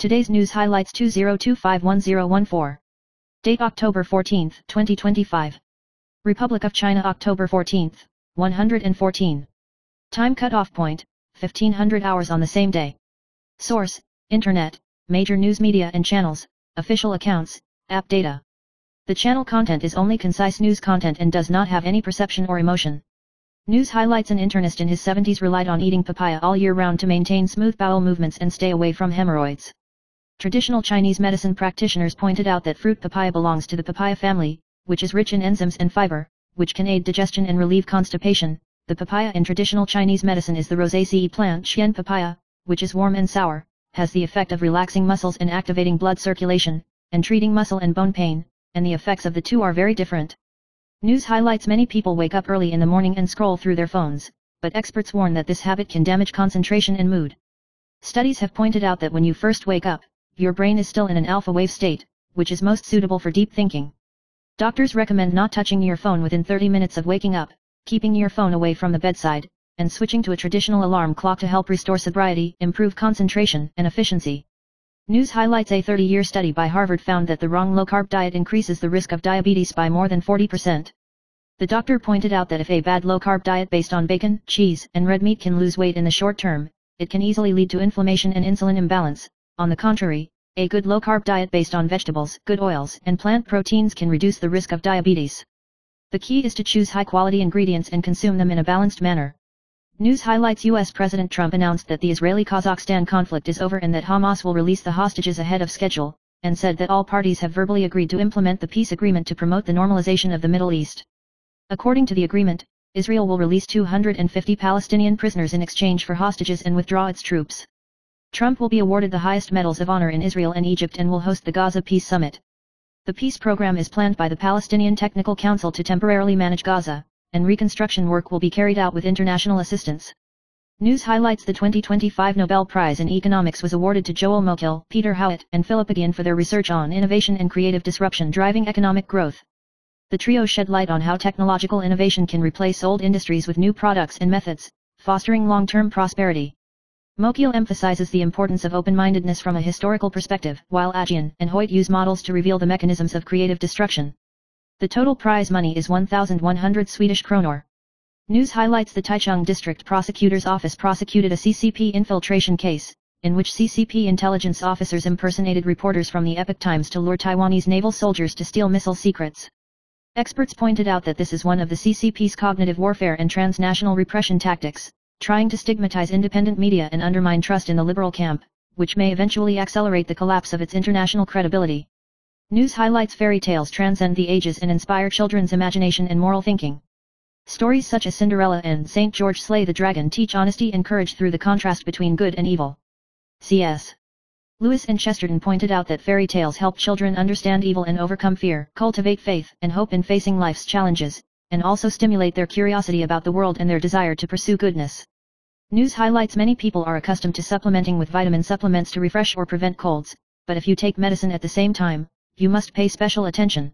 Today's news highlights 20251014. Date October 14, 2025. Republic of China October 14, 114. Time cutoff point, 1500 hours on the same day. Source, Internet, major news media and channels, official accounts, app data. The channel content is only concise news content and does not have any perception or emotion. News highlights an internist in his 70s relied on eating papaya all year round to maintain smooth bowel movements and stay away from hemorrhoids. Traditional Chinese medicine practitioners pointed out that fruit papaya belongs to the papaya family, which is rich in enzymes and fiber, which can aid digestion and relieve constipation. The papaya in traditional Chinese medicine is the Rosaceae plant Xian papaya, which is warm and sour, has the effect of relaxing muscles and activating blood circulation, and treating muscle and bone pain, and the effects of the two are very different. News highlights many people wake up early in the morning and scroll through their phones, but experts warn that this habit can damage concentration and mood. Studies have pointed out that when you first wake up, your brain is still in an alpha wave state, which is most suitable for deep thinking. Doctors recommend not touching your phone within 30 minutes of waking up, keeping your phone away from the bedside, and switching to a traditional alarm clock to help restore sobriety, improve concentration and efficiency. News highlights a 30-year study by Harvard found that the wrong low-carb diet increases the risk of diabetes by more than 40%. The doctor pointed out that if a bad low-carb diet based on bacon, cheese, and red meat can lose weight in the short term, it can easily lead to inflammation and insulin imbalance. On the contrary, a good low-carb diet based on vegetables, good oils, and plant proteins can reduce the risk of diabetes. The key is to choose high-quality ingredients and consume them in a balanced manner. News highlights U.S. President Trump announced that the Israeli-Kazakhstan conflict is over and that Hamas will release the hostages ahead of schedule, and said that all parties have verbally agreed to implement the peace agreement to promote the normalization of the Middle East. According to the agreement, Israel will release 250 Palestinian prisoners in exchange for hostages and withdraw its troops. Trump will be awarded the highest medals of honor in Israel and Egypt and will host the Gaza Peace Summit. The peace program is planned by the Palestinian Technical Council to temporarily manage Gaza, and reconstruction work will be carried out with international assistance. News highlights the 2025 Nobel Prize in Economics was awarded to Joel Mokyl, Peter Howitt, and Philip Again for their research on innovation and creative disruption driving economic growth. The trio shed light on how technological innovation can replace old industries with new products and methods, fostering long-term prosperity. Mokyl emphasizes the importance of open-mindedness from a historical perspective, while Again and Hoyt use models to reveal the mechanisms of creative destruction. The total prize money is 1,100 Swedish kronor. News highlights the Taichung District Prosecutor's Office prosecuted a CCP infiltration case, in which CCP intelligence officers impersonated reporters from the Epoch Times to lure Taiwanese naval soldiers to steal missile secrets. Experts pointed out that this is one of the CCP's cognitive warfare and transnational repression tactics, trying to stigmatize independent media and undermine trust in the liberal camp, which may eventually accelerate the collapse of its international credibility. News highlights fairy tales transcend the ages and inspire children's imagination and moral thinking. Stories such as Cinderella and St. George Slay the Dragon teach honesty and courage through the contrast between good and evil. C.S. Lewis and Chesterton pointed out that fairy tales help children understand evil and overcome fear, cultivate faith and hope in facing life's challenges, and also stimulate their curiosity about the world and their desire to pursue goodness. News highlights many people are accustomed to supplementing with vitamin supplements to refresh or prevent colds, but if you take medicine at the same time, you must pay special attention.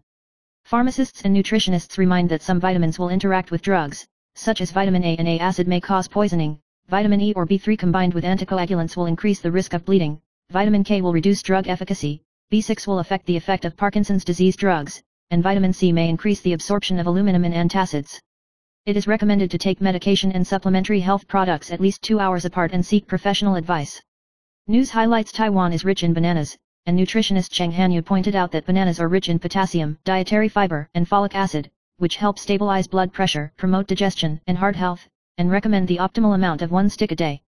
Pharmacists and nutritionists remind that some vitamins will interact with drugs, such as vitamin A and A acid may cause poisoning, vitamin E or B3 combined with anticoagulants will increase the risk of bleeding, vitamin K will reduce drug efficacy, B6 will affect the effect of Parkinson's disease drugs, and vitamin C may increase the absorption of aluminum and antacids. It is recommended to take medication and supplementary health products at least 2 hours apart and seek professional advice. News highlights Taiwan is rich in bananas, and nutritionist Cheng Hanyu pointed out that bananas are rich in potassium, dietary fiber, and folic acid, which help stabilize blood pressure, promote digestion and heart health, and recommend the optimal amount of 1 stick a day.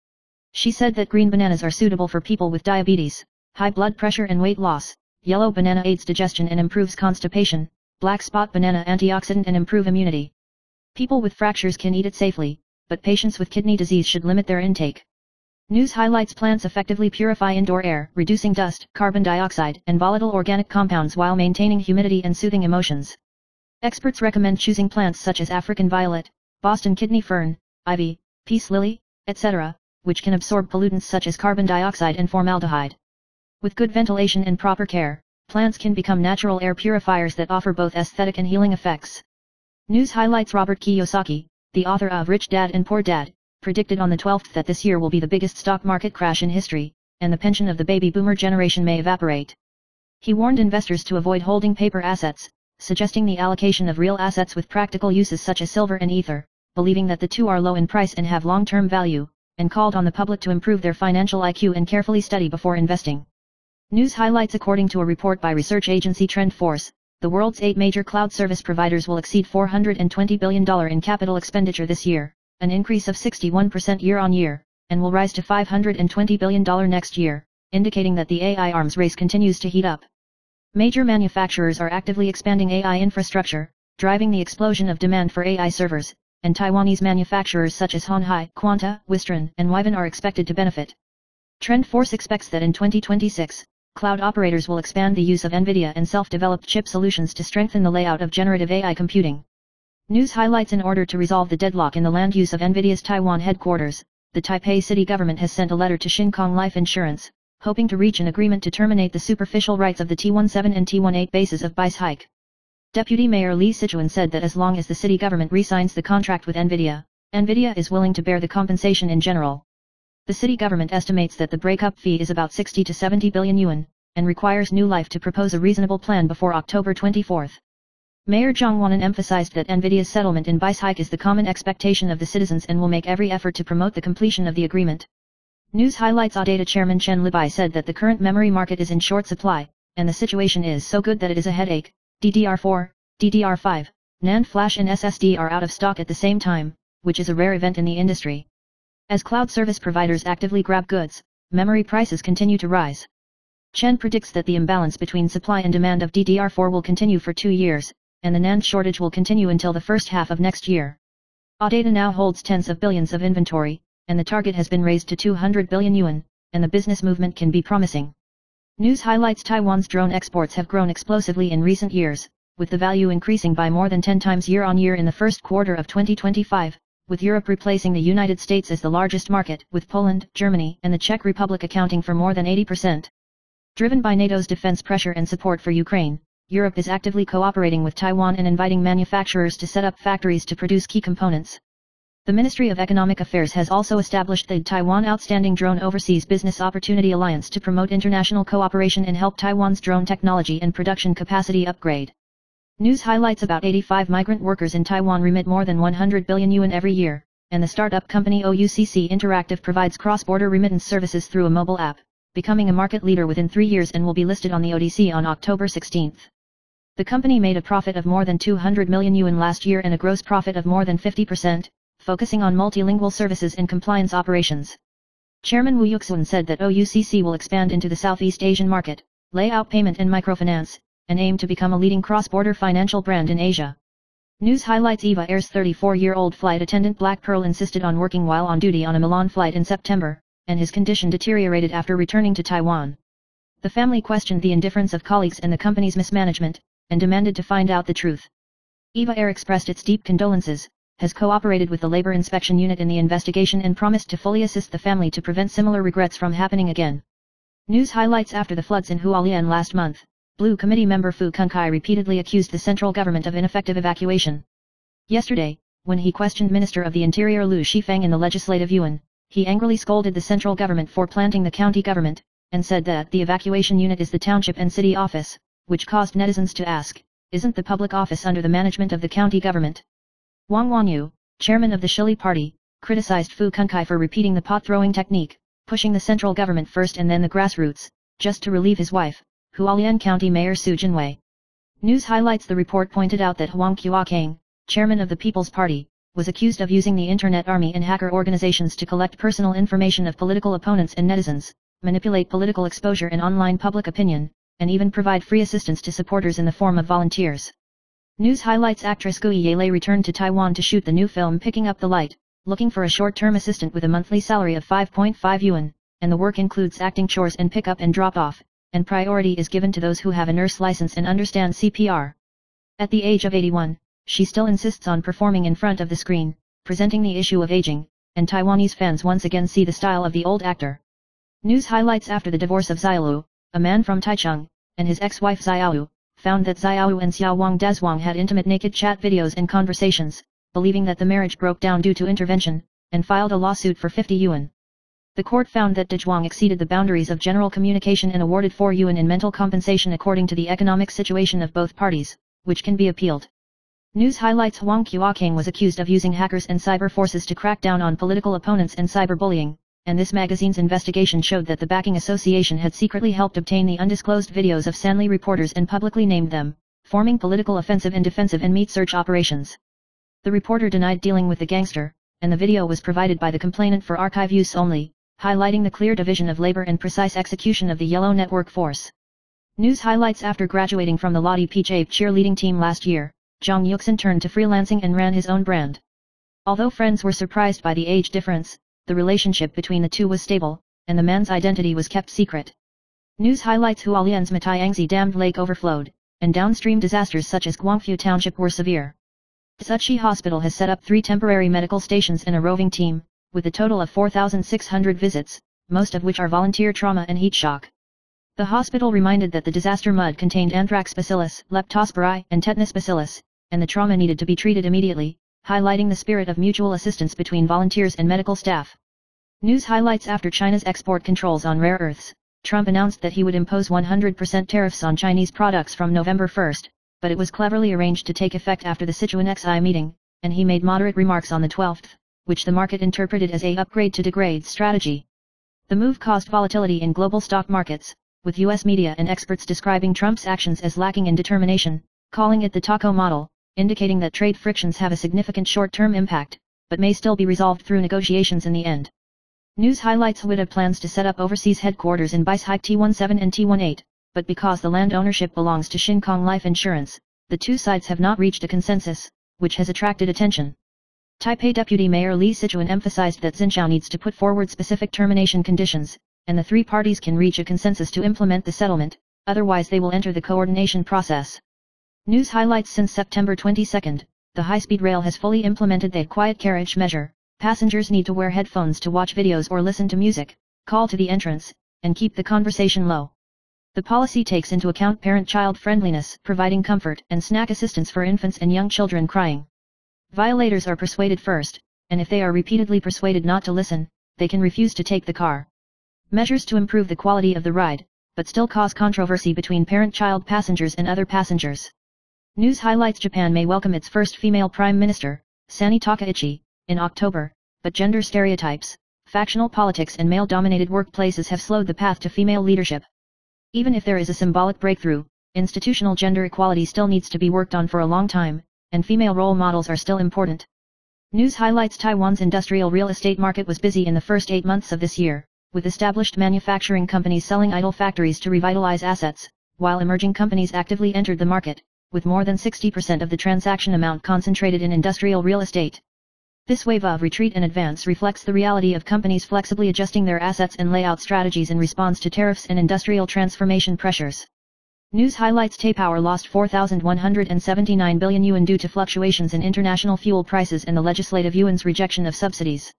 She said that green bananas are suitable for people with diabetes, high blood pressure and weight loss, yellow banana aids digestion and improves constipation, black spot banana antioxidant and improve immunity. People with fractures can eat it safely, but patients with kidney disease should limit their intake. News highlights plants effectively purify indoor air, reducing dust, carbon dioxide, and volatile organic compounds while maintaining humidity and soothing emotions. Experts recommend choosing plants such as African violet, Boston kidney fern, ivy, peace lily, etc., which can absorb pollutants such as carbon dioxide and formaldehyde. With good ventilation and proper care, plants can become natural air purifiers that offer both aesthetic and healing effects. News highlights Robert Kiyosaki, the author of Rich Dad and Poor Dad, predicted on the 12th that this year will be the biggest stock market crash in history, and the pension of the baby boomer generation may evaporate. He warned investors to avoid holding paper assets, suggesting the allocation of real assets with practical uses such as silver and ether, believing that the two are low in price and have long-term value, and called on the public to improve their financial IQ and carefully study before investing. News highlights. According to a report by research agency TrendForce, the world's 8 major cloud service providers will exceed $420 billion in capital expenditure this year, an increase of 61% year-on-year, and will rise to $520 billion next year, indicating that the AI arms race continues to heat up. Major manufacturers are actively expanding AI infrastructure, driving the explosion of demand for AI servers, and Taiwanese manufacturers such as Honhai, Quanta, Wistron, and Wyvern are expected to benefit. TrendForce expects that in 2026, cloud operators will expand the use of NVIDIA and self-developed chip solutions to strengthen the layout of generative AI computing. News highlights. In order to resolve the deadlock in the land use of NVIDIA's Taiwan headquarters, the Taipei city government has sent a letter to Shinkong Life Insurance, hoping to reach an agreement to terminate the superficial rights of the T17 and T18 bases of BICE. Deputy Mayor Li Sichuan said that as long as the city government re-signs the contract with NVIDIA, NVIDIA is willing to bear the compensation in general. The city government estimates that the breakup fee is about 60 to 70 billion yuan, and requires New Life to propose a reasonable plan before October 24. Mayor Zhang Wanan emphasized that NVIDIA's settlement in BICE is the common expectation of the citizens and will make every effort to promote the completion of the agreement. News highlights. ADATA chairman Chen Libai said that the current memory market is in short supply, and the situation is so good that it is a headache. DDR4, DDR5, NAND flash and SSD are out of stock at the same time, which is a rare event in the industry. As cloud service providers actively grab goods, memory prices continue to rise. Chen predicts that the imbalance between supply and demand of DDR4 will continue for 2 years, and the NAND shortage will continue until the first half of next year. ADATA now holds tens of billions of inventory, and the target has been raised to 200 billion yuan, and the business movement can be promising. News highlights. Taiwan's drone exports have grown explosively in recent years, with the value increasing by more than 10 times year-on-year in the first quarter of 2025, with Europe replacing the United States as the largest market, with Poland, Germany, and the Czech Republic accounting for more than 80%. Driven by NATO's defense pressure and support for Ukraine, Europe is actively cooperating with Taiwan and inviting manufacturers to set up factories to produce key components. The Ministry of Economic Affairs has also established the Taiwan Outstanding Drone Overseas Business Opportunity Alliance to promote international cooperation and help Taiwan's drone technology and production capacity upgrade. News highlights. About 85 migrant workers in Taiwan remit more than 100 billion yuan every year, and the startup company OUCC Interactive provides cross-border remittance services through a mobile app, becoming a market leader within 3 years and will be listed on the ODC on October 16. The company made a profit of more than 200 million yuan last year and a gross profit of more than 50%, focusing on multilingual services and compliance operations. Chairman Wu Yuxuan said that OUCC will expand into the Southeast Asian market, lay out payment and microfinance, and aim to become a leading cross-border financial brand in Asia. News highlights. EVA Air's 34-year-old flight attendant Black Pearl insisted on working while on duty on a Milan flight in September, and his condition deteriorated after returning to Taiwan. The family questioned the indifference of colleagues and the company's mismanagement, and demanded to find out the truth. EVA Air expressed its deep condolences, has cooperated with the Labor Inspection Unit in the investigation and promised to fully assist the family to prevent similar regrets from happening again. News highlights. After the floods in Hualien last month, Blue Committee member Fu Kunkai repeatedly accused the central government of ineffective evacuation. Yesterday, when he questioned Minister of the Interior Liu Shifeng in the Legislative Yuan, he angrily scolded the central government for planting the county government, and said that the evacuation unit is the township and city office, which caused netizens to ask, isn't the public office under the management of the county government? Wang Wanyu, chairman of the Shili party, criticized Fu Kunkai for repeating the pot-throwing technique, pushing the central government first and then the grassroots, just to relieve his wife, Hualien County Mayor Su Jinwei. News highlights. The report pointed out that Huang Qiakang, chairman of the People's Party, was accused of using the Internet Army and hacker organizations to collect personal information of political opponents and netizens, manipulate political exposure and online public opinion, and even provide free assistance to supporters in the form of volunteers. News highlights. Actress Gui Yele returned to Taiwan to shoot the new film Picking Up the Light, looking for a short-term assistant with a monthly salary of 5.5 yuan, and the work includes acting chores and pick-up and drop-off, and priority is given to those who have a nurse license and understand CPR. At the age of 81, she still insists on performing in front of the screen, presenting the issue of aging, and Taiwanese fans once again see the style of the old actor. News highlights. After the divorce of Xiaolu, a man from Taichung, and his ex-wife Xiaoyu, found that Xiaoyu and Xiao Wang Dezwang had intimate naked chat videos and conversations, believing that the marriage broke down due to intervention, and filed a lawsuit for 50 yuan. The court found that De Zhuang exceeded the boundaries of general communication and awarded 4 yuan in mental compensation according to the economic situation of both parties, which can be appealed. News highlights: Huang Qiaokang was accused of using hackers and cyber forces to crack down on political opponents and cyberbullying, and this magazine's investigation showed that the backing association had secretly helped obtain the undisclosed videos of Sanli reporters and publicly named them, forming political offensive and defensive and meat search operations. The reporter denied dealing with the gangster, and the video was provided by the complainant for archive use only, highlighting the clear division of labor and precise execution of the Yellow Network force. News highlights: after graduating from the Lottie PJ cheerleading team last year, Zhang Yuxin turned to freelancing and ran his own brand. Although friends were surprised by the age difference, the relationship between the two was stable, and the man's identity was kept secret. News highlights: Hualien's Matayangzi dammed lake overflowed, and downstream disasters such as Guangfu Township were severe. Tsuchi Hospital has set up 3 temporary medical stations and a roving team, with a total of 4,600 visits, most of which are volunteer trauma and heat shock. The hospital reminded that the disaster mud contained anthrax bacillus, leptospirae, and tetanus bacillus, and the trauma needed to be treated immediately, highlighting the spirit of mutual assistance between volunteers and medical staff. News highlights: after China's export controls on rare earths, Trump announced that he would impose 100% tariffs on Chinese products from November 1, but it was cleverly arranged to take effect after the Sichuan XI meeting, and he made moderate remarks on the 12th, which the market interpreted as a upgrade to degrade strategy. The move caused volatility in global stock markets, with U.S. media and experts describing Trump's actions as lacking in determination, calling it the taco model, indicating that trade frictions have a significant short-term impact, but may still be resolved through negotiations in the end. News highlights: Huida plans to set up overseas headquarters in Beishai T17 and T18, but because the land ownership belongs to Shinkong Life Insurance, the two sides have not reached a consensus, which has attracted attention. Taipei Deputy Mayor Li Sichuan emphasized that Xinjiang needs to put forward specific termination conditions, and the 3 parties can reach a consensus to implement the settlement, otherwise they will enter the coordination process. News highlights: since September 22, the high-speed rail has fully implemented the quiet carriage measure. Passengers need to wear headphones to watch videos or listen to music, call to the entrance, and keep the conversation low. The policy takes into account parent-child friendliness, providing comfort and snack assistance for infants and young children crying. Violators are persuaded first, and if they are repeatedly persuaded not to listen, they can refuse to take the car. Measures to improve the quality of the ride, but still cause controversy between parent-child passengers and other passengers. News highlights: Japan may welcome its first female Prime Minister, Sani Takaichi, in October, but gender stereotypes, factional politics and male-dominated workplaces have slowed the path to female leadership. Even if there is a symbolic breakthrough, institutional gender equality still needs to be worked on for a long time, and female role models are still important. News highlights: Taiwan's industrial real estate market was busy in the first 8 months of this year, with established manufacturing companies selling idle factories to revitalize assets, while emerging companies actively entered the market, with more than 60% of the transaction amount concentrated in industrial real estate. This wave of retreat and advance reflects the reality of companies flexibly adjusting their assets and layout strategies in response to tariffs and industrial transformation pressures. News highlights: Taipower lost 4,179 billion yuan due to fluctuations in international fuel prices and the legislative yuan's rejection of subsidies.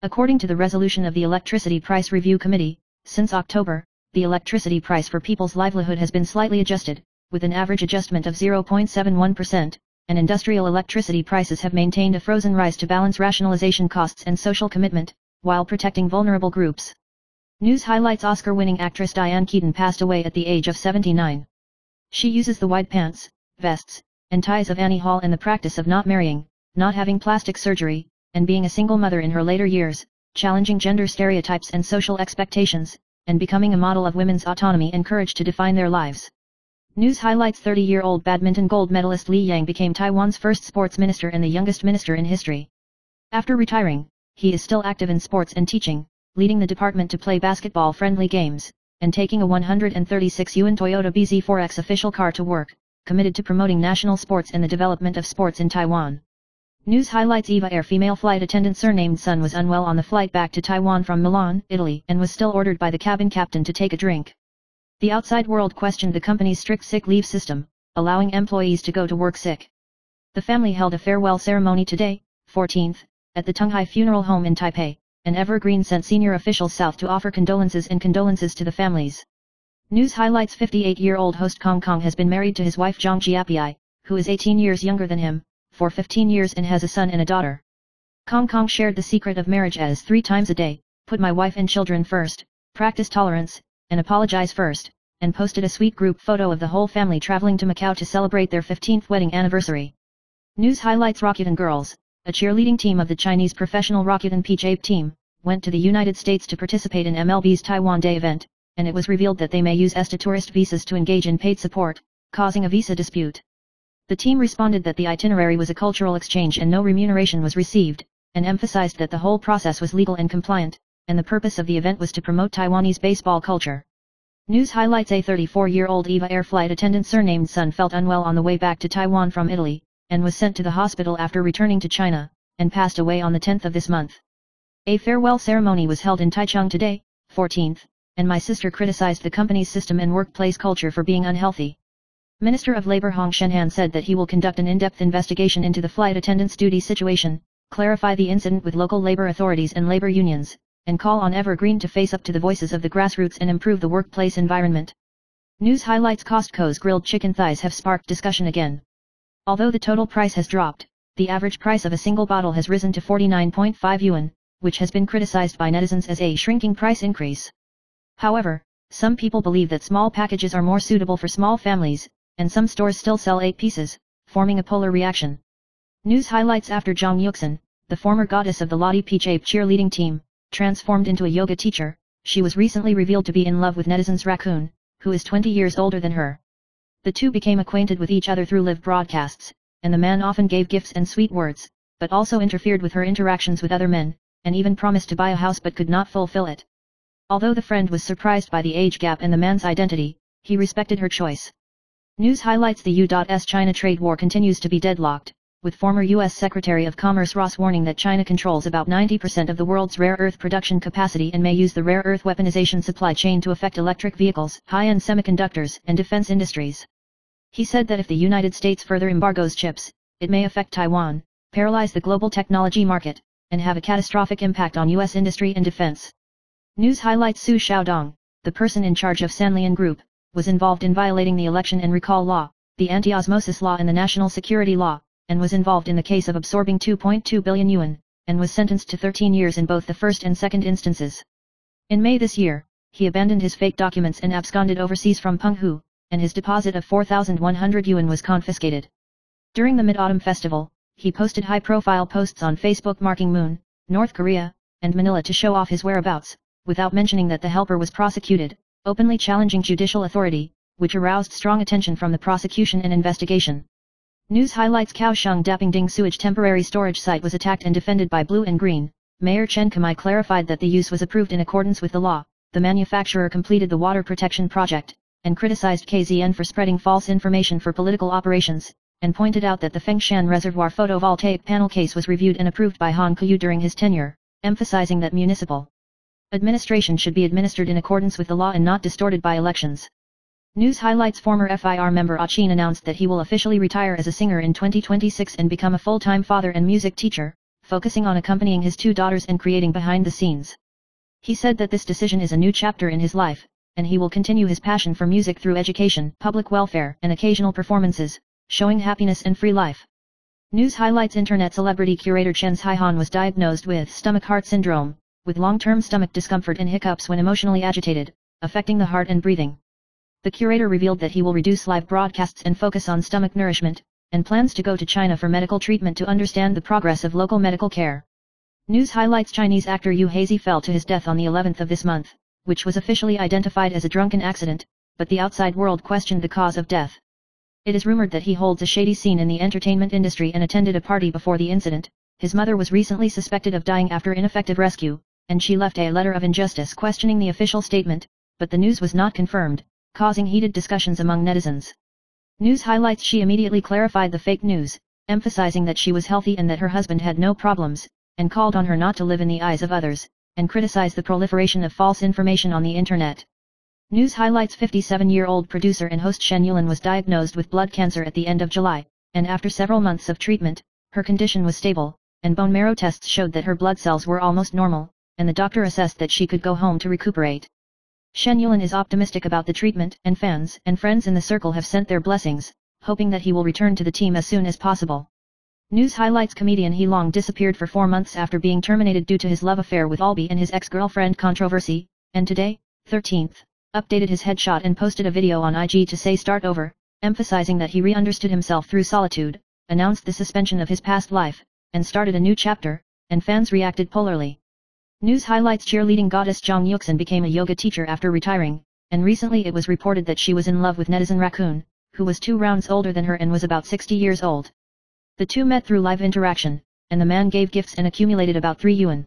According to the resolution of the Electricity Price Review Committee, since October, the electricity price for people's livelihood has been slightly adjusted, with an average adjustment of 0.71%, and industrial electricity prices have maintained a frozen rise to balance rationalization costs and social commitment, while protecting vulnerable groups. News highlights: Oscar-winning actress Diane Keaton passed away at the age of 79. She uses the wide pants, vests, and ties of Annie Hall and the practice of not marrying, not having plastic surgery, and being a single mother in her later years, challenging gender stereotypes and social expectations, and becoming a model of women's autonomy and courage to define their lives. News highlights: 30-year-old badminton gold medalist Li Yang became Taiwan's first sports minister and the youngest minister in history. After retiring, he is still active in sports and teaching, leading the department to play basketball-friendly games, and taking a 136 yuan Toyota BZ4X official car to work, committed to promoting national sports and the development of sports in Taiwan. News highlights: Eva Air female flight attendant surnamed Sun was unwell on the flight back to Taiwan from Milan, Italy, and was still ordered by the cabin captain to take a drink. The outside world questioned the company's strict sick leave system, allowing employees to go to work sick. The family held a farewell ceremony today, 14th, at the Tunghai Funeral Home in Taipei, and Evergreen sent senior officials south to offer condolences to the families. News highlights: 58-year-old host Kong Kong has been married to his wife Zhang Jiapi, who is 18 years younger than him, for 15 years and has a son and a daughter. Kong Kong shared the secret of marriage as 3 times a day, put my wife and children first, practice tolerance, and apologize first, and posted a sweet group photo of the whole family traveling to Macau to celebrate their 15th wedding anniversary. News highlights: Rakuten Girls, a cheerleading team of the Chinese professional Rakuten Peach team, went to the United States to participate in MLB's Taiwan Day event, and it was revealed that they may use ESTA tourist visas to engage in paid support, causing a visa dispute. The team responded that the itinerary was a cultural exchange and no remuneration was received, and emphasized that the whole process was legal and compliant, and the purpose of the event was to promote Taiwanese baseball culture. News highlights: a 34-year-old EVA Air flight attendant surnamed Sun felt unwell on the way back to Taiwan from Italy, and was sent to the hospital after returning to China, and passed away on the 10th of this month. A farewell ceremony was held in Taichung today, 14th, and my sister criticized the company's system and workplace culture for being unhealthy. Minister of Labor Hong Shenhan said that he will conduct an in-depth investigation into the flight attendant's duty situation, clarify the incident with local labor authorities and labor unions, and call on Evergreen to face up to the voices of the grassroots and improve the workplace environment. News highlights: Costco's grilled chicken thighs have sparked discussion again. Although the total price has dropped, the average price of a single bottle has risen to 49.5 yuan, which has been criticized by netizens as a shrinking price increase. However, some people believe that small packages are more suitable for small families, and some stores still sell 8 pieces, forming a polar reaction. News highlights: after Zhang Yuxin, the former goddess of the Lottie Peach Ape cheerleading team, transformed into a yoga teacher, she was recently revealed to be in love with netizens' raccoon, who is 20 years older than her. The two became acquainted with each other through live broadcasts, and the man often gave gifts and sweet words, but also interfered with her interactions with other men, and even promised to buy a house but could not fulfill it. Although the friend was surprised by the age gap and the man's identity, he respected her choice. News highlights: the U.S.-China trade war continues to be deadlocked, with former U.S. Secretary of Commerce Ross warning that China controls about 90% of the world's rare earth production capacity and may use the rare earth weaponization supply chain to affect electric vehicles, high-end semiconductors, and defense industries. He said that if the United States further embargoes chips, it may affect Taiwan, paralyze the global technology market, and have a catastrophic impact on U.S. industry and defense. News highlights: Su Xiaodong, the person in charge of Sanlian Group, was involved in violating the election and recall law, the anti-osmosis law and the national security law, and was involved in the case of absorbing 2.2 billion yuan, and was sentenced to 13 years in both the first and second instances. In May this year, he abandoned his fake documents and absconded overseas from Penghu, and his deposit of 4,100 yuan was confiscated. During the Mid-Autumn Festival, he posted high-profile posts on Facebook marking Moon, North Korea, and Manila to show off his whereabouts, without mentioning that the helper was prosecuted, openly challenging judicial authority, which aroused strong attention from the prosecution and investigation. News highlights: Kaohsiung Dapingding sewage temporary storage site was attacked and defended by Blue and Green. Mayor Chen Kamai clarified that the use was approved in accordance with the law. The manufacturer completed the water protection project, and criticized KZN for spreading false information for political operations, and pointed out that the Fengshan Reservoir photovoltaic panel case was reviewed and approved by Han Kuyu during his tenure, emphasizing that municipal administration should be administered in accordance with the law and not distorted by elections. News highlights: former FIR member Ah Chin announced that he will officially retire as a singer in 2026 and become a full-time father and music teacher, focusing on accompanying his 2 daughters and creating behind the scenes. He said that this decision is a new chapter in his life, and he will continue his passion for music through education, public welfare, and occasional performances, showing happiness and free life. News highlights: internet celebrity curator Chen Haihan was diagnosed with stomach-heart syndrome, with long-term stomach discomfort and hiccups when emotionally agitated, affecting the heart and breathing. The curator revealed that he will reduce live broadcasts and focus on stomach nourishment, and plans to go to China for medical treatment to understand the progress of local medical care. News highlights: Chinese actor Yu Hazy fell to his death on the 11th of this month, which was officially identified as a drunken accident, but the outside world questioned the cause of death. It is rumored that he holds a shady scene in the entertainment industry and attended a party before the incident. His mother was recently suspected of dying after ineffective rescue, and she left a letter of injustice questioning the official statement, but the news was not confirmed, causing heated discussions among netizens. News highlights: she immediately clarified the fake news, emphasizing that she was healthy and that her husband had no problems, and called on her not to live in the eyes of others, and criticized the proliferation of false information on the internet. News highlights: 57-year-old producer and host Shen Yulin was diagnosed with blood cancer at the end of July, and after several months of treatment, her condition was stable, and bone marrow tests showed that her blood cells were almost normal, and the doctor assessed that she could go home to recuperate. Shen Yulin is optimistic about the treatment, and fans and friends in the circle have sent their blessings, hoping that he will return to the team as soon as possible. News highlights comedian He Long disappeared for 4 months after being terminated due to his love affair with Albie and his ex-girlfriend controversy, and today, 13th, updated his headshot and posted a video on IG to say start over, emphasizing that he re-understood himself through solitude, announced the suspension of his past life, and started a new chapter, and fans reacted polarly. News highlights cheerleading goddess Jang Yuksan became a yoga teacher after retiring, and recently it was reported that she was in love with netizen Raccoon, who was 2 rounds older than her and was about 60 years old. The two met through live interaction, and the man gave gifts and accumulated about 3 yuan.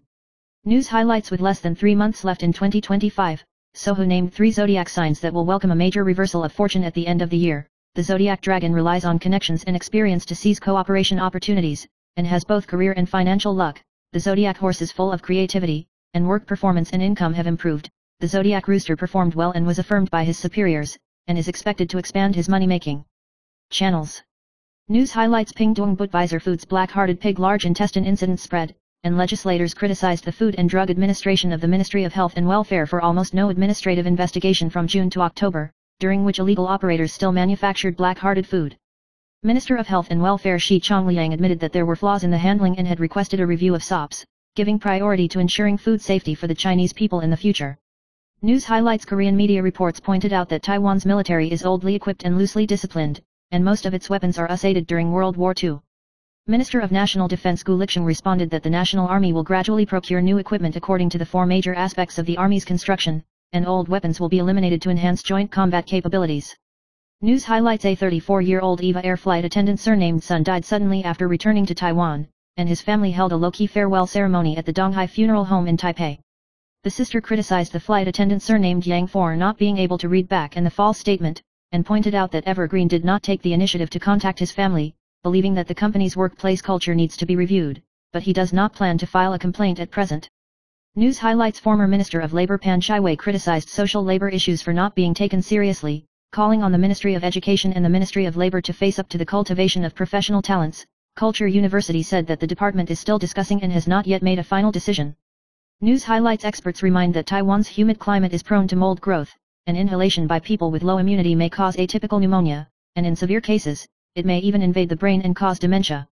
News highlights with less than 3 months left in 2025, Soho named 3 zodiac signs that will welcome a major reversal of fortune at the end of the year. The zodiac dragon relies on connections and experience to seize cooperation opportunities, and has both career and financial luck. The zodiac horse is full of creativity, and work performance and income have improved. The zodiac rooster performed well and was affirmed by his superiors, and is expected to expand his money-making channels. News highlights Pingdong Budweiser Foods black-hearted pig large intestine incident spread, and legislators criticized the Food and Drug Administration of the Ministry of Health and Welfare for almost no administrative investigation from June to October, during which illegal operators still manufactured black-hearted food. Minister of Health and Welfare Shi Chongliang admitted that there were flaws in the handling and had requested a review of SOPs, giving priority to ensuring food safety for the Chinese people in the future. News highlights Korean media reports pointed out that Taiwan's military is oldly equipped and loosely disciplined, and most of its weapons are usated during World War II. Minister of National Defense Gu Liqiang responded that the National Army will gradually procure new equipment according to the 4 major aspects of the Army's construction, and old weapons will be eliminated to enhance joint combat capabilities. News highlights a 34-year-old EVA Air flight attendant surnamed Sun died suddenly after returning to Taiwan, and his family held a low-key farewell ceremony at the Donghai Funeral Home in Taipei. The sister criticized the flight attendant surnamed Yang for not being able to read back and the false statement, and pointed out that Evergreen did not take the initiative to contact his family, believing that the company's workplace culture needs to be reviewed, but he does not plan to file a complaint at present. News highlights former Minister of Labor Pan Chai-wei criticized social labor issues for not being taken seriously, calling on the Ministry of Education and the Ministry of Labor to face up to the cultivation of professional talents. Culture University said that the department is still discussing and has not yet made a final decision. News highlights experts remind that Taiwan's humid climate is prone to mold growth, and inhalation by people with low immunity may cause atypical pneumonia, and in severe cases, it may even invade the brain and cause dementia.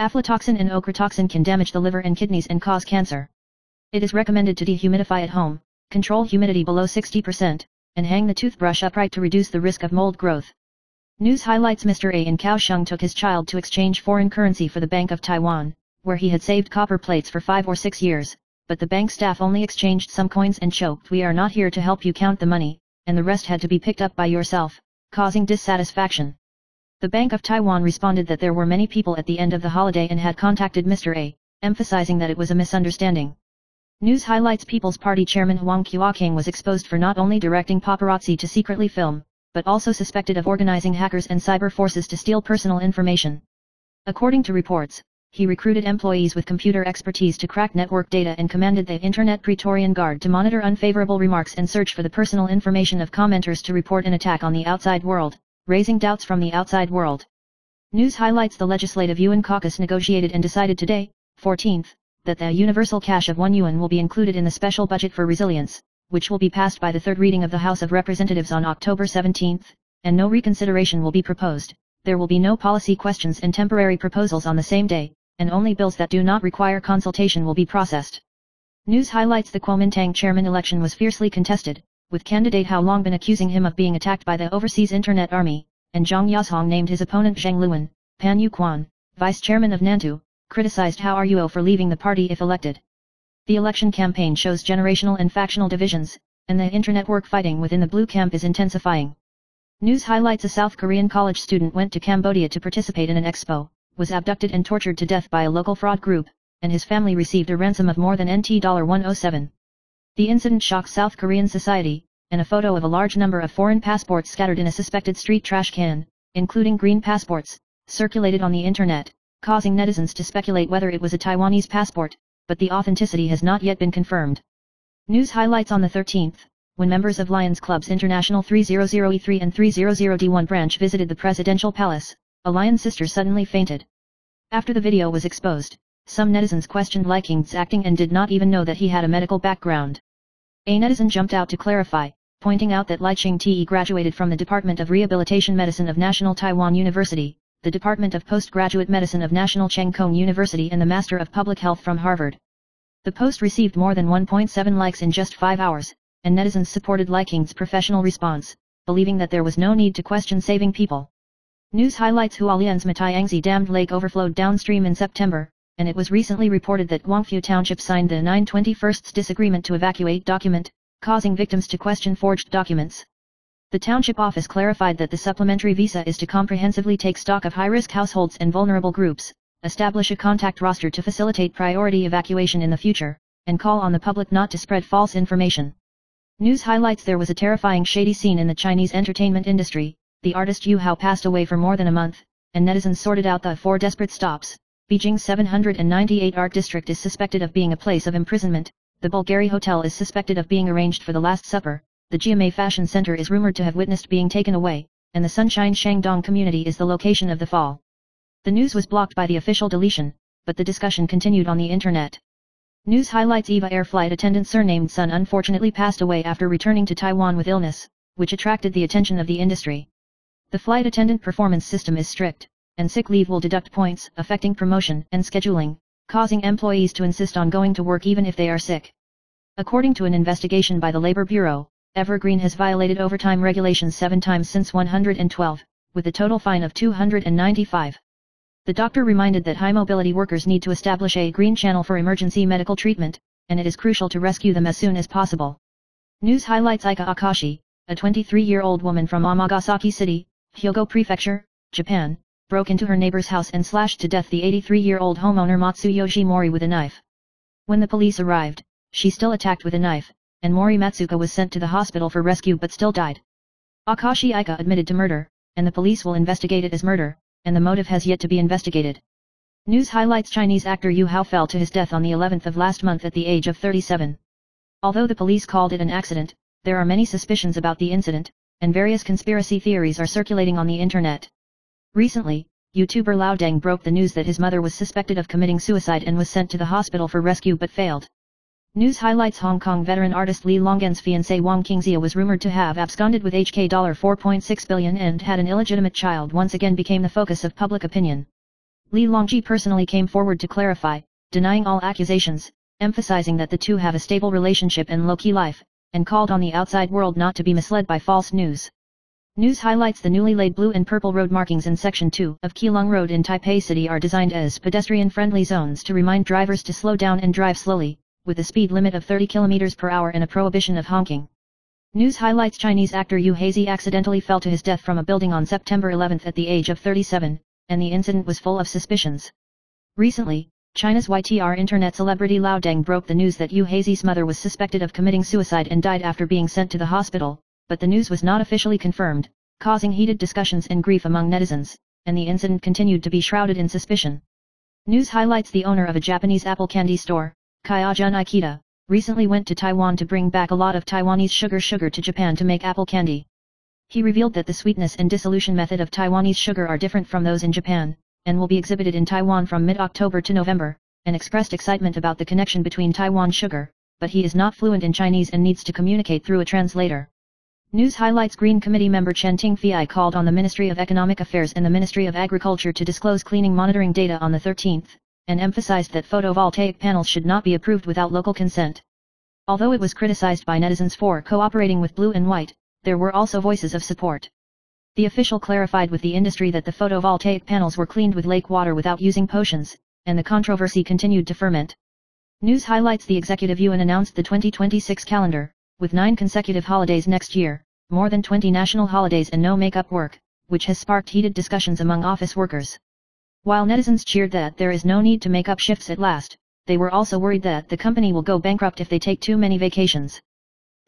Aflatoxin and ochratoxin can damage the liver and kidneys and cause cancer. It is recommended to dehumidify at home, control humidity below 60%, and hang the toothbrush upright to reduce the risk of mold growth. News highlights Mr. A in Kaohsiung took his child to exchange foreign currency for the Bank of Taiwan, where he had saved copper plates for 5 or 6 years, but the bank staff only exchanged some coins and choked, "We are not here to help you count the money, and the rest had to be picked up by yourself," causing dissatisfaction. The Bank of Taiwan responded that there were many people at the end of the holiday and had contacted Mr. A, emphasizing that it was a misunderstanding. News highlights People's Party Chairman Huang Qiuaqing was exposed for not only directing paparazzi to secretly film, but also suspected of organizing hackers and cyber forces to steal personal information. According to reports, he recruited employees with computer expertise to crack network data and commanded the Internet Praetorian Guard to monitor unfavorable remarks and search for the personal information of commenters to report an attack on the outside world, raising doubts from the outside world. News highlights the Legislative Yuan Caucus negotiated and decided today, 14th, that the universal cash of 1 yuan will be included in the special budget for resilience, which will be passed by the third reading of the House of Representatives on October 17, and no reconsideration will be proposed. There will be no policy questions and temporary proposals on the same day, and only bills that do not require consultation will be processed. News highlights the Kuomintang chairman election was fiercely contested, with candidate Hao Longbin accusing him of being attacked by the overseas Internet Army, and Zhang Yazhong named his opponent Zhang Luan. Pan Yuquan, vice chairman of Nantu, criticized Hao Ruo for leaving the party if elected. The election campaign shows generational and factional divisions, and the internet work fighting within the blue camp is intensifying. News highlights a South Korean college student went to Cambodia to participate in an expo, was abducted and tortured to death by a local fraud group, and his family received a ransom of more than $107. The incident shocked South Korean society, and a photo of a large number of foreign passports scattered in a suspected street trash can, including green passports, circulated on the internet, causing netizens to speculate whether it was a Taiwanese passport, but the authenticity has not yet been confirmed. News highlights on the 13th, when members of Lions Club's International 300E3 and 300D1 branch visited the presidential palace, a lion sister suddenly fainted. After the video was exposed, some netizens questioned Li Qing's acting and did not even know that he had a medical background. A netizen jumped out to clarify, pointing out that Li Qing graduated from the Department of Rehabilitation Medicine of National Taiwan University, the Department of Postgraduate Medicine of National Cheng Kung University and the Master of Public Health from Harvard. The post received more than 1.7 likes in just 5 hours, and netizens supported Liking's professional response, believing that there was no need to question saving people. News highlights Hualien's Matayangzi dammed lake overflowed downstream in September, and it was recently reported that Guangfu Township signed the 9/21 disagreement to evacuate document, causing victims to question forged documents. The township office clarified that the supplementary visa is to comprehensively take stock of high-risk households and vulnerable groups, establish a contact roster to facilitate priority evacuation in the future, and call on the public not to spread false information. News highlights there was a terrifying shady scene in the Chinese entertainment industry. The artist Yu Hao passed away for more than a month, and netizens sorted out the 4 desperate stops. Beijing's 798 art district is suspected of being a place of imprisonment, the Bulgari Hotel is suspected of being arranged for the Last Supper, the GMA Fashion Center is rumored to have witnessed being taken away, and the Sunshine Shandong community is the location of the fall. The news was blocked by the official deletion, but the discussion continued on the internet. News highlights Eva Air flight attendant surnamed Sun unfortunately passed away after returning to Taiwan with illness, which attracted the attention of the industry. The flight attendant performance system is strict, and sick leave will deduct points, affecting promotion and scheduling, causing employees to insist on going to work even if they are sick. According to an investigation by the Labor Bureau, Evergreen has violated overtime regulations 7 times since 112, with a total fine of $295. The doctor reminded that high-mobility workers need to establish a green channel for emergency medical treatment, and it is crucial to rescue them as soon as possible. News highlights Aika Akashi, a 23-year-old woman from Amagasaki City, Hyogo Prefecture, Japan, broke into her neighbor's house and slashed to death the 83-year-old homeowner Matsuyoshi Mori with a knife. When the police arrived, she still attacked with a knife, and Mori Matsuka was sent to the hospital for rescue but still died. Akashi Aika admitted to murder, and the police will investigate it as murder, and the motive has yet to be investigated. News highlights Chinese actor Yu Hao fell to his death on the 11th of last month at the age of 37. Although the police called it an accident, there are many suspicions about the incident, and various conspiracy theories are circulating on the internet. Recently, YouTuber Lao Deng broke the news that his mother was suspected of committing suicide and was sent to the hospital for rescue but failed. News highlights Hong Kong veteran artist Li Longgen's fiancée Wang Qingxia was rumored to have absconded with HK $4.6 billion and had an illegitimate child once again became the focus of public opinion. Li Longji personally came forward to clarify, denying all accusations, emphasizing that the two have a stable relationship and low-key life, and called on the outside world not to be misled by false news. News highlights the newly laid blue and purple road markings in Section 2 of Keelung Road in Taipei City are designed as pedestrian-friendly zones to remind drivers to slow down and drive slowly, with a speed limit of 30 km per hour and a prohibition of honking. News highlights Chinese actor Yu Hazy accidentally fell to his death from a building on September 11 at the age of 37, and the incident was full of suspicions. Recently, China's YTR internet celebrity Lao Deng broke the news that Yu Hazy's mother was suspected of committing suicide and died after being sent to the hospital, but the news was not officially confirmed, causing heated discussions and grief among netizens, and the incident continued to be shrouded in suspicion. News highlights the owner of a Japanese apple candy store, Kayajun Ikeda, recently went to Taiwan to bring back a lot of Taiwanese sugar to Japan to make apple candy. He revealed that the sweetness and dissolution method of Taiwanese sugar are different from those in Japan, and will be exhibited in Taiwan from mid-October to November, and expressed excitement about the connection between Taiwan sugar, but he is not fluent in Chinese and needs to communicate through a translator. News highlights Green Committee member Chen Tingfei called on the Ministry of Economic Affairs and the Ministry of Agriculture to disclose cleaning monitoring data on the 13th, and emphasized that photovoltaic panels should not be approved without local consent. Although it was criticized by netizens for cooperating with Blue and White, there were also voices of support. The official clarified with the industry that the photovoltaic panels were cleaned with lake water without using potions, and the controversy continued to ferment. News highlights the Executive Yuan announced the 2026 calendar, with 9 consecutive holidays next year, more than 20 national holidays and no make-up work, which has sparked heated discussions among office workers. While netizens cheered that there is no need to make up shifts at last, they were also worried that the company will go bankrupt if they take too many vacations.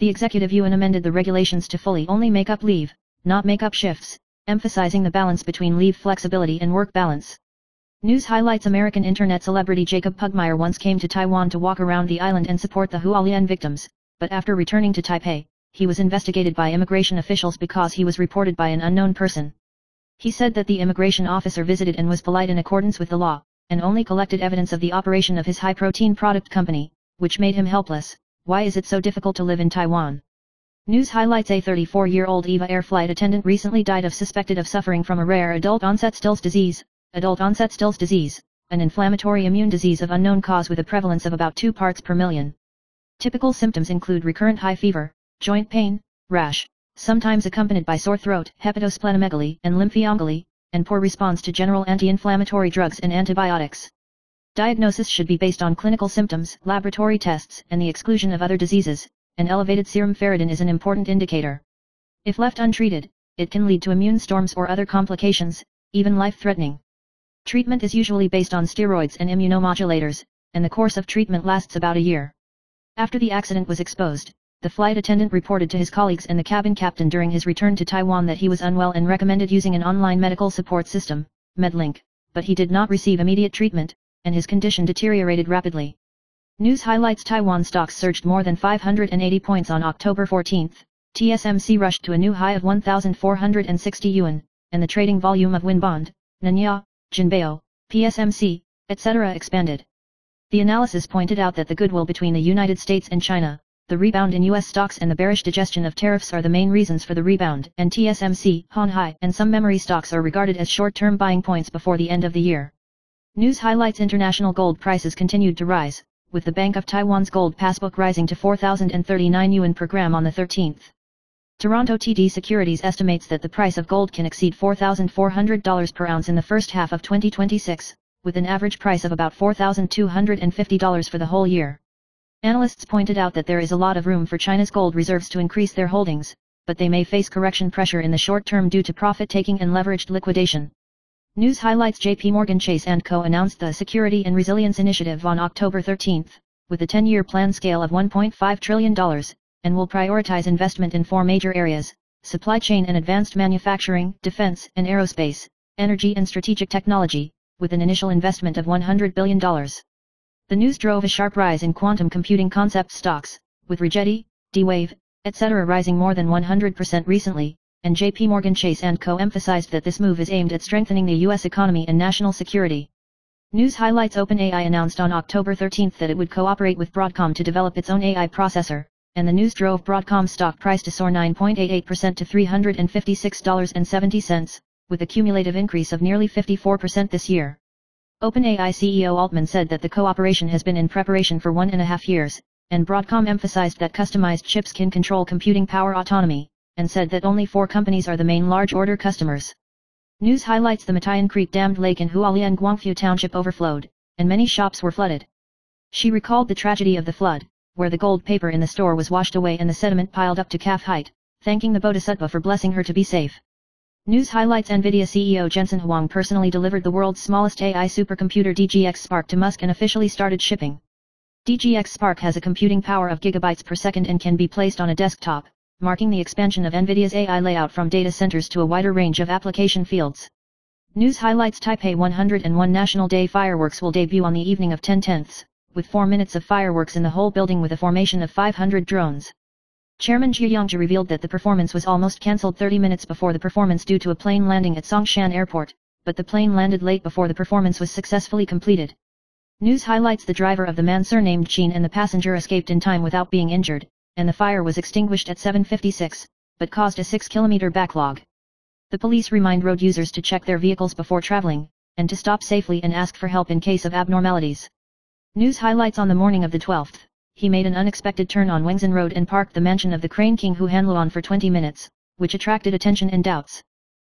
The Executive Yuan amended the regulations to fully only make up leave, not make up shifts, emphasizing the balance between leave flexibility and work balance. News highlights American internet celebrity Jacob Pugmire once came to Taiwan to walk around the island and support the Hualien victims, but after returning to Taipei, he was investigated by immigration officials because he was reported by an unknown person. He said that the immigration officer visited and was polite in accordance with the law, and only collected evidence of the operation of his high-protein product company, which made him helpless. Why is it so difficult to live in Taiwan? News highlights: a 34-year-old EVA Air flight attendant recently died suspected of suffering from a rare adult-onset Still's disease. Adult-onset Still's disease, an inflammatory immune disease of unknown cause with a prevalence of about 2 parts per million. Typical symptoms include recurrent high fever, joint pain, rash, sometimes accompanied by sore throat, hepatosplenomegaly and lymphiomegaly, and poor response to general anti-inflammatory drugs and antibiotics. Diagnosis should be based on clinical symptoms, laboratory tests, and the exclusion of other diseases. An elevated serum ferritin is an important indicator. If left untreated, it can lead to immune storms or other complications, even life-threatening. Treatment is usually based on steroids and immunomodulators, and the course of treatment lasts about a year. After the accident was exposed, the flight attendant reported to his colleagues and the cabin captain during his return to Taiwan that he was unwell and recommended using an online medical support system, MedLink, but he did not receive immediate treatment, and his condition deteriorated rapidly. News highlights: Taiwan stocks surged more than 580 points on October 14. TSMC rushed to a new high of 1,460 yuan, and the trading volume of Win Bond, Nanya, Jinbei, PSMC, etc. expanded. The analysis pointed out that the goodwill between the United States and China, the rebound in U.S. stocks and the bearish digestion of tariffs are the main reasons for the rebound, and TSMC, Honhai, and some memory stocks are regarded as short-term buying points before the end of the year. News highlights: international gold prices continued to rise, with the Bank of Taiwan's gold passbook rising to 4,039 yuan per gram on the 13th. Toronto TD Securities estimates that the price of gold can exceed $4,400 per ounce in the first half of 2026, with an average price of about $4,250 for the whole year. Analysts pointed out that there is a lot of room for China's gold reserves to increase their holdings, but they may face correction pressure in the short term due to profit-taking and leveraged liquidation. News highlights: JP Morgan Chase & Co. announced the Security and Resilience Initiative on October 13, with a 10-year plan scale of $1.5 trillion, and will prioritize investment in 4 major areas: supply chain and advanced manufacturing, defense and aerospace, energy and strategic technology, with an initial investment of $100 billion. The news drove a sharp rise in quantum computing concept stocks, with Rigetti, D-Wave, etc. rising more than 100% recently, and JP Morgan Chase & Co. emphasized that this move is aimed at strengthening the U.S. economy and national security. News highlights: OpenAI announced on October 13 that it would cooperate with Broadcom to develop its own AI processor, and the news drove Broadcom's stock price to soar 9.88% to $356.70, with a cumulative increase of nearly 54% this year. OpenAI CEO Altman said that the cooperation has been in preparation for 1.5 years, and Broadcom emphasized that customized chips can control computing power autonomy, and said that only 4 companies are the main large order customers. News highlights: the Matayan Creek dammed lake in Hualien Guangfu Township overflowed, and many shops were flooded. She recalled the tragedy of the flood, where the gold paper in the store was washed away and the sediment piled up to calf height, thanking the Bodhisattva for blessing her to be safe. News highlights: NVIDIA CEO Jensen Huang personally delivered the world's smallest AI supercomputer DGX Spark to Musk and officially started shipping. DGX Spark has a computing power of gigabytes per second and can be placed on a desktop, marking the expansion of NVIDIA's AI layout from data centers to a wider range of application fields. News highlights: Taipei 101 National Day fireworks will debut on the evening of 10/10, with 4 minutes of fireworks in the whole building with a formation of 500 drones. Chairman Zhu Yongzhi revealed that the performance was almost cancelled 30 minutes before the performance due to a plane landing at Songshan Airport, but the plane landed late before the performance was successfully completed. News highlights: the driver of the man surnamed Qin and the passenger escaped in time without being injured, and the fire was extinguished at 7:56, but caused a 6-kilometer backlog. The police remind road users to check their vehicles before traveling, and to stop safely and ask for help in case of abnormalities. News highlights: on the morning of the 12th, he made an unexpected turn on Wengzhen Road and parked the mansion of the Crane King Hu Hanluan for 20 minutes, which attracted attention and doubts.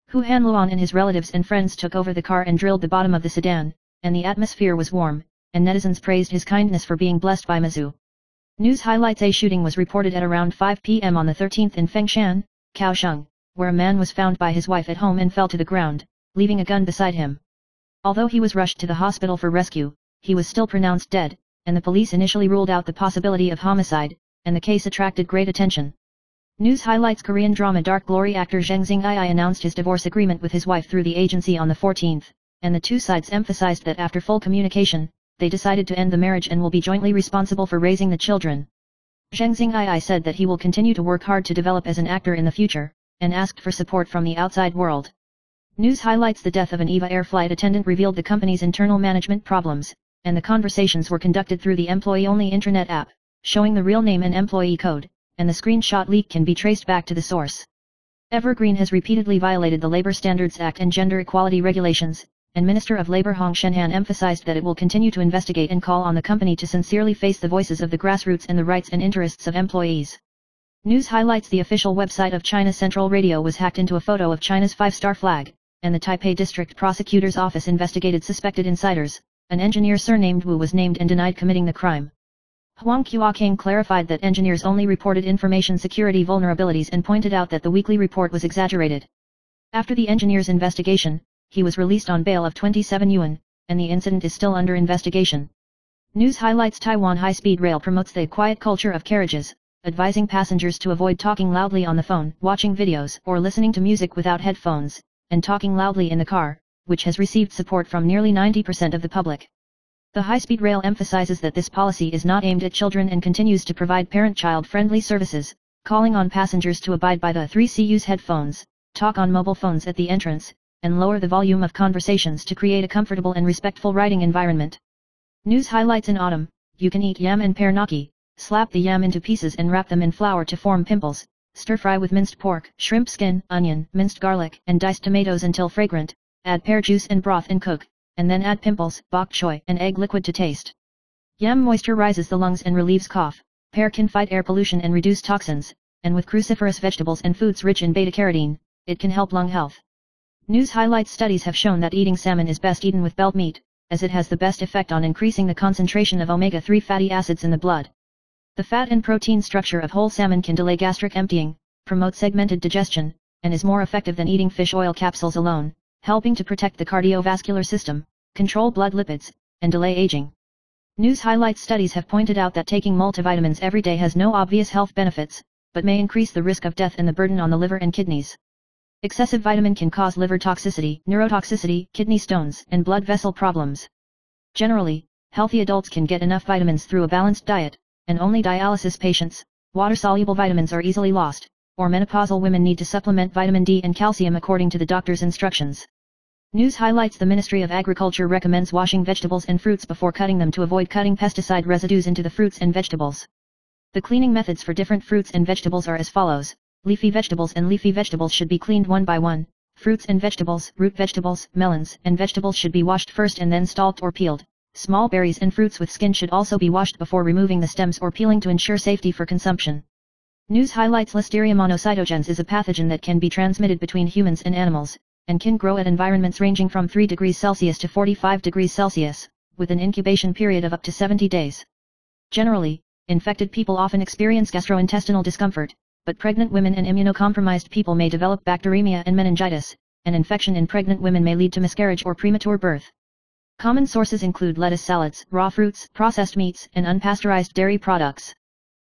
Hu Hanluan and his relatives and friends took over the car and drilled the bottom of the sedan, and the atmosphere was warm, and netizens praised his kindness for being blessed by Mizzou. News highlights: a shooting was reported at around 5 p.m. on the 13th in Fengshan, Kaohsiung, where a man was found by his wife at home and fell to the ground, leaving a gun beside him. Although he was rushed to the hospital for rescue, he was still pronounced dead, and the police initially ruled out the possibility of homicide, and the case attracted great attention. News highlights: Korean drama Dark Glory actor Zhang Xingyi announced his divorce agreement with his wife through the agency on the 14th, and the two sides emphasized that after full communication, they decided to end the marriage and will be jointly responsible for raising the children. Zhang Xingyi said that he will continue to work hard to develop as an actor in the future, and asked for support from the outside world. News highlights: the death of an EVA Air flight attendant revealed the company's internal management problems, and the conversations were conducted through the employee-only intranet app, showing the real name and employee code, and the screenshot leak can be traced back to the source. Evergreen has repeatedly violated the Labor Standards Act and gender equality regulations, and Minister of Labor Hong Shenhan emphasized that it will continue to investigate and call on the company to sincerely face the voices of the grassroots and the rights and interests of employees. News highlights: the official website of China Central Radio was hacked into a photo of China's five-star flag, and the Taipei District Prosecutor's Office investigated suspected insiders. An engineer surnamed Wu was named and denied committing the crime. Huang Qiaqing clarified that engineers only reported information security vulnerabilities and pointed out that the weekly report was exaggerated. After the engineer's investigation, he was released on bail of 27 yuan, and the incident is still under investigation. News highlights: Taiwan High-Speed Rail promotes the quiet culture of carriages, advising passengers to avoid talking loudly on the phone, watching videos, or listening to music without headphones, and talking loudly in the car, which has received support from nearly 90% of the public. The high-speed rail emphasizes that this policy is not aimed at children and continues to provide parent-child friendly services, calling on passengers to abide by the 3C: use headphones, talk on mobile phones at the entrance, and lower the volume of conversations to create a comfortable and respectful riding environment. News highlights: in autumn, you can eat yam and pear gnocchi, slap the yam into pieces and wrap them in flour to form pimples, stir-fry with minced pork, shrimp skin, onion, minced garlic, and diced tomatoes until fragrant, add pear juice and broth and cook, and then add pimples, bok choy, and egg liquid to taste. Yam moisturizes the lungs and relieves cough, pear can fight air pollution and reduce toxins, and with cruciferous vegetables and foods rich in beta-carotene, it can help lung health. News highlights: studies have shown that eating salmon is best eaten with belt meat, as it has the best effect on increasing the concentration of omega-3 fatty acids in the blood. The fat and protein structure of whole salmon can delay gastric emptying, promote segmented digestion, and is more effective than eating fish oil capsules alone, helping to protect the cardiovascular system, control blood lipids, and delay aging. News highlights: studies have pointed out that taking multivitamins every day has no obvious health benefits, but may increase the risk of death and the burden on the liver and kidneys. Excessive vitamin can cause liver toxicity, neurotoxicity, kidney stones, and blood vessel problems. Generally, healthy adults can get enough vitamins through a balanced diet, and only dialysis patients, water-soluble vitamins are easily lost, or menopausal women need to supplement vitamin D and calcium according to the doctor's instructions. News highlights: the Ministry of Agriculture recommends washing vegetables and fruits before cutting them to avoid cutting pesticide residues into the fruits and vegetables. The cleaning methods for different fruits and vegetables are as follows: leafy vegetables and leafy vegetables should be cleaned one by one, fruits and vegetables, root vegetables, melons, and vegetables should be washed first and then stalked or peeled. Small berries and fruits with skin should also be washed before removing the stems or peeling to ensure safety for consumption. News highlights: Listeria monocytogenes is a pathogen that can be transmitted between humans and animals, and can grow at environments ranging from 3 degrees Celsius to 45 degrees Celsius, with an incubation period of up to 70 days. Generally, infected people often experience gastrointestinal discomfort, but pregnant women and immunocompromised people may develop bacteremia and meningitis. An infection in pregnant women may lead to miscarriage or premature birth. Common sources include lettuce salads, raw fruits, processed meats, and unpasteurized dairy products.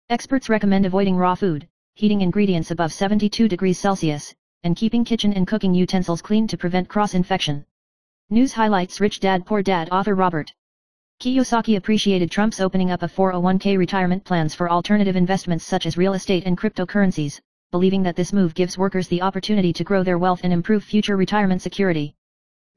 Experts recommend avoiding raw food, heating ingredients above 72 degrees Celsius, and keeping kitchen and cooking utensils clean to prevent cross-infection. News highlights: Rich Dad Poor Dad author Robert Kiyosaki appreciated Trump's opening up of 401k retirement plans for alternative investments such as real estate and cryptocurrencies, believing that this move gives workers the opportunity to grow their wealth and improve future retirement security.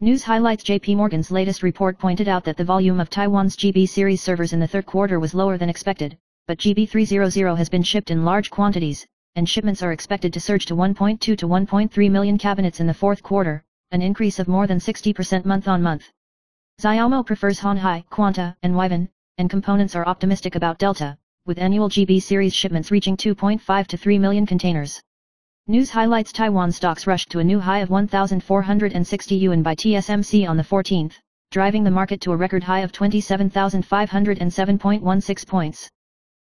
News highlights: JP Morgan's latest report pointed out that the volume of Taiwan's GB series servers in the third quarter was lower than expected, but GB300 has been shipped in large quantities, and shipments are expected to surge to 1.2 to 1.3 million cabinets in the fourth quarter, an increase of more than 60% month-on-month. Xiaomi prefers Honhai, Quanta, and Wyvern, and components are optimistic about Delta, with annual GB series shipments reaching 2.5 to 3 million containers. News highlights: Taiwan stocks rushed to a new high of 1,460 yuan by TSMC on the 14th, driving the market to a record high of 27,507.16 points.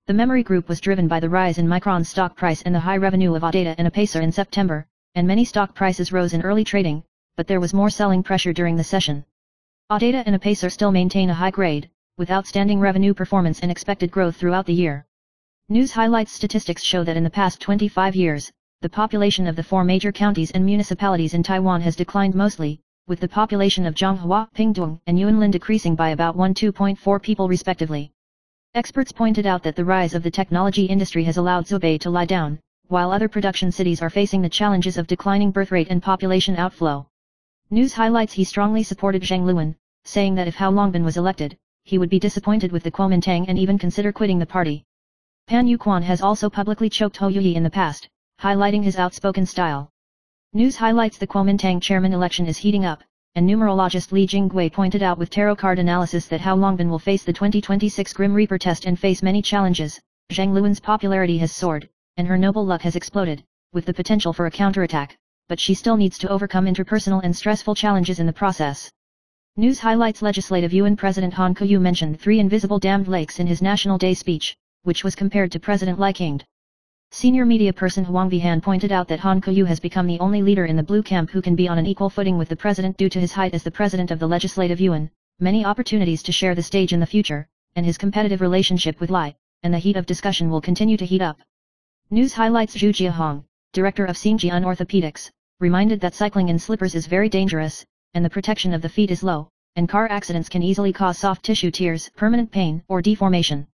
The memory group was driven by the rise in Micron's stock price and the high revenue of ADATA and Apacer in September, and many stock prices rose in early trading, but there was more selling pressure during the session. ADATA and Apacer still maintain a high grade, with outstanding revenue performance and expected growth throughout the year. News highlights: statistics show that in the past 25 years, the population of the 4 major counties and municipalities in Taiwan has declined mostly, with the population of Zhonghua, Pingtung, and Yunlin decreasing by about 2.4 people respectively. Experts pointed out that the rise of the technology industry has allowed Zhubei to lie down, while other production cities are facing the challenges of declining birth rate and population outflow. News highlights: he strongly supported Zhang Luan, saying that if Hao Longbin was elected, he would be disappointed with the Kuomintang and even consider quitting the party. Pan Yuquan has also publicly choked Hou Yuyi in the past, highlighting his outspoken style. News highlights the Kuomintang chairman election is heating up, and numerologist Li Jingwei pointed out with tarot card analysis that Hou Longbin will face the 2026 Grim Reaper test and face many challenges. Zhang Luan's popularity has soared, and her noble luck has exploded, with the potential for a counterattack, but she still needs to overcome interpersonal and stressful challenges in the process. News highlights Legislative Yuan President Han Kuo-yu mentioned 3 invisible dammed lakes in his National Day speech, which was compared to President Li King. Senior media person Huang Vihan pointed out that Han Kuo-yu has become the only leader in the blue camp who can be on an equal footing with the president due to his height as the president of the Legislative Yuan, many opportunities to share the stage in the future, and his competitive relationship with Li, and the heat of discussion will continue to heat up. News highlights Zhu Jiahong, director of Xinjiang Orthopedics, reminded that cycling in slippers is very dangerous, and the protection of the feet is low, and car accidents can easily cause soft tissue tears, permanent pain, or deformation.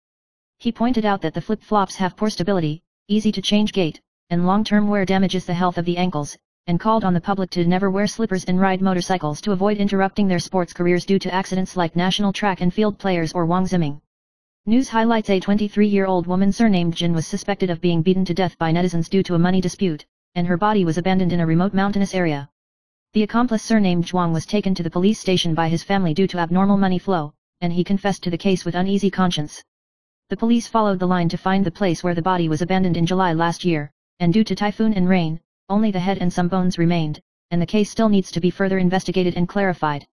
He pointed out that the flip-flops have poor stability, easy to change gait, and long-term wear damages the health of the ankles, and called on the public to never wear slippers and ride motorcycles to avoid interrupting their sports careers due to accidents like national track and field players or Wang Ziming. News highlights a 23-year-old woman surnamed Jin was suspected of being beaten to death by netizens due to a money dispute, and her body was abandoned in a remote mountainous area. The accomplice surnamed Zhuang was taken to the police station by his family due to abnormal money flow, and he confessed to the case with uneasy conscience. The police followed the line to find the place where the body was abandoned in July last year, and due to typhoon and rain, only the head and some bones remained, and the case still needs to be further investigated and clarified.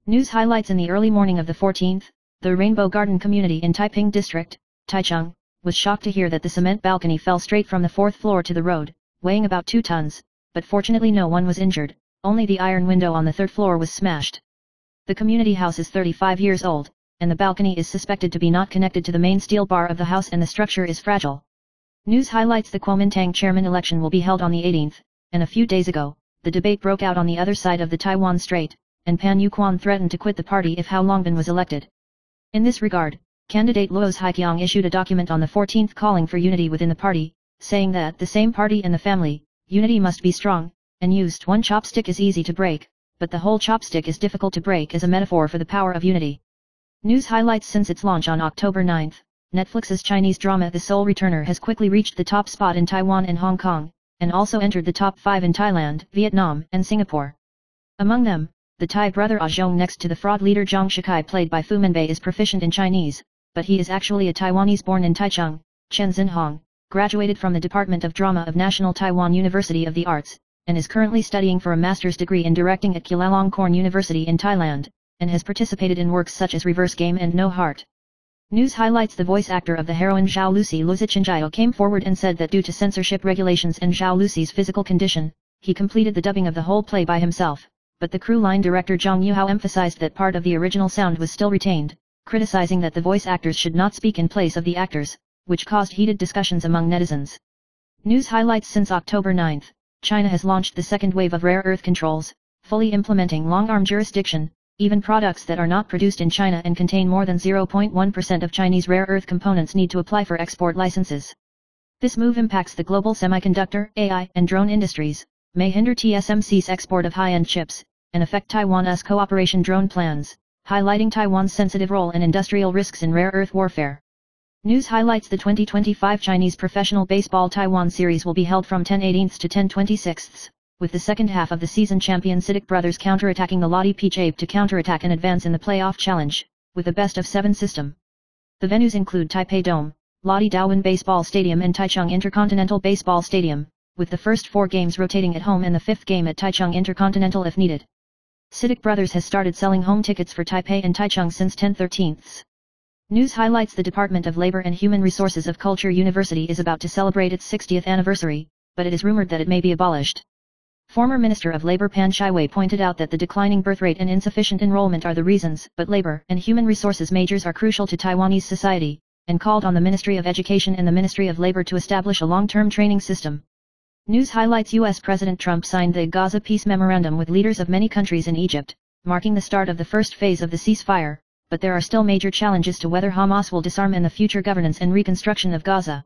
News highlights in the early morning of the 14th, the Rainbow Garden community in Taiping District, Taichung, was shocked to hear that the cement balcony fell straight from the 4th floor to the road, weighing about 2 tons, but fortunately no one was injured, only the iron window on the 3rd floor was smashed. The community house is 35 years old, and the balcony is suspected to be not connected to the main steel bar of the house and the structure is fragile. News highlights the Kuomintang chairman election will be held on the 18th, and a few days ago, the debate broke out on the other side of the Taiwan Strait, and Pan Yuquan threatened to quit the party if Hou Longbin was elected. In this regard, candidate Luo's Haiqiang issued a document on the 14th calling for unity within the party, saying that the same party and the family, unity must be strong, and used one chopstick is easy to break, but the whole chopstick is difficult to break as a metaphor for the power of unity. News highlights since its launch on October 9, Netflix's Chinese drama The Soul Returner has quickly reached the top spot in Taiwan and Hong Kong, and also entered the top 5 in Thailand, Vietnam, and Singapore. Among them, the Thai brother Ah Zhong next to the fraud leader Zhang Shikai played by Fu Menbei is proficient in Chinese, but he is actually a Taiwanese born in Taichung, Shenzhen Hong, graduated from the Department of Drama of National Taiwan University of the Arts, and is currently studying for a master's degree in directing at Chulalongkorn University in Thailand, and has participated in works such as Reverse Game and No Heart. News highlights the voice actor of the heroine Zhao Lucy Luzichenjiao came forward and said that due to censorship regulations and Zhao Lucy's physical condition, he completed the dubbing of the whole play by himself, but the crew line director Zhang Yuhao emphasized that part of the original sound was still retained, criticizing that the voice actors should not speak in place of the actors, which caused heated discussions among netizens. News highlights since October 9, China has launched the second wave of rare earth controls, fully implementing long-arm jurisdiction. Even products that are not produced in China and contain more than 0.1% of Chinese rare earth components need to apply for export licenses. This move impacts the global semiconductor, AI, and drone industries, may hinder TSMC's export of high-end chips, and affect Taiwan's cooperation drone plans, highlighting Taiwan's sensitive role and industrial risks in rare earth warfare. News highlights the 2025 Chinese Professional Baseball Taiwan Series will be held from 10/18 to 10/26. With the second half of the season champion CITIC Brothers counterattacking the Lottie Peach to counterattack and advance in the playoff challenge, with a best-of-7 system. The venues include Taipei Dome, Lottie Daowen Baseball Stadium and Taichung Intercontinental Baseball Stadium, with the first 4 games rotating at home and the 5th game at Taichung Intercontinental if needed. CITIC Brothers has started selling home tickets for Taipei and Taichung since 10/13. News highlights the Department of Labor and Human Resources of Culture University is about to celebrate its 60th anniversary, but it is rumored that it may be abolished. Former Minister of Labor Pan Shaiwei pointed out that the declining birth rate and insufficient enrollment are the reasons, but labor and human resources majors are crucial to Taiwanese society, and called on the Ministry of Education and the Ministry of Labor to establish a long-term training system. News highlights U.S. President Trump signed the Gaza peace memorandum with leaders of many countries in Egypt, marking the start of the first phase of the ceasefire, but there are still major challenges to whether Hamas will disarm and the future governance and reconstruction of Gaza.